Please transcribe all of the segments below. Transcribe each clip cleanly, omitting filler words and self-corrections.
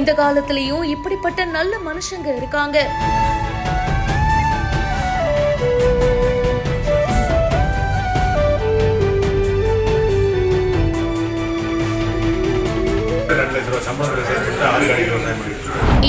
இந்த காலத்திலயும் இப்படிப்பட்ட நல்ல மனுஷங்க இருக்காங்க.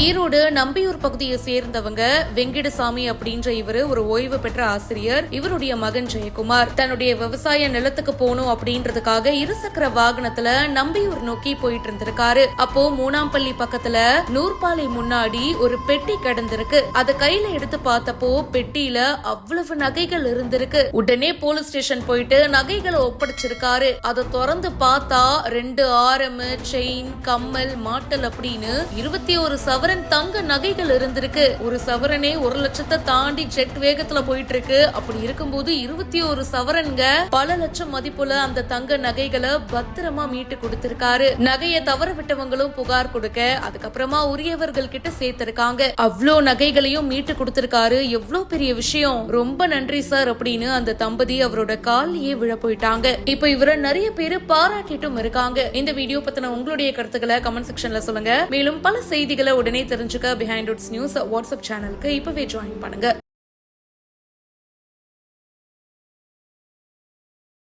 ஈரோடு நம்பியூர் பகுதியை சேர்ந்தவங்க வெங்கடசாமி அப்படின்ற இவரு ஒரு ஓய்வு பெற்ற ஆசிரியர். இவருடைய மகன் ஜெயக்குமார் தன்னுடைய விவசாய நிலத்துக்கு போகணும் அப்படின்றதுக்காக இருசக்கர வாகனத்துல நம்பியூர் நோக்கி போயிட்டு இருந்திருக்காரு. அப்போ மூணாம்பள்ளி பக்கத்துல நூற்பாலை முன்னாடி ஒரு பெட்டி கிடந்திருக்கு. அத கையில எடுத்து பார்த்தப்போ பெட்டியில அவ்வளவு நகைகள் இருந்திருக்கு. உடனே போலீஸ் ஸ்டேஷன் போயிட்டு நகைகளை ஒப்படைச்சிருக்காரு. அதை திறந்து பார்த்தா 2 ஆரம், செயின், கம்மல், மாட்டல் அப்படின்னு 21 சவரன் தங்க நகைகள் இருந்திருக்கு. ஒரு சவரனே 1 லட்சத்தை தாண்டி ஜெட் வேகத்துல போயிட்டு இருக்கு. அப்படி இருக்கும்போது 21 சவரன்க பல லட்சம் மதிப்புல அந்த தங்க நகைகளை பத்திரமா மீட்டு கொடுத்திருக்காரு. நகையை தவற விட்டவங்களும் புகார் கொடுக்க அதுக்கப்புறமா உரியவர்கள் கிட்ட சேர்த்திருக்காங்க. அவ்வளோ நகைகளையும் மீட்டு கொடுத்திருக்காரு. எவ்வளவு பெரிய விஷயம், ரொம்ப நன்றி சார் அப்படின்னு அந்த தம்பதி அவரோட காலிலேயே விழ போயிட்டாங்க. இப்ப இவரை நிறைய பேரு பாராட்டிட்டும் இருக்காங்க. இந்த வீடியோ பத்தின உங்களுடைய கருத்துக்களை கமெண்ட் செக்ஷன்ல சொல்லுங்க. மேலும் பல செய்திகளை உடனே தெரிஞ்சுக்க பிஹைண்ட் ரூட்ஸ் நியூஸ் வாட்ஸ்அப் சேனலுக்கு இப்பவே ஜாயின் பண்ணுங்க.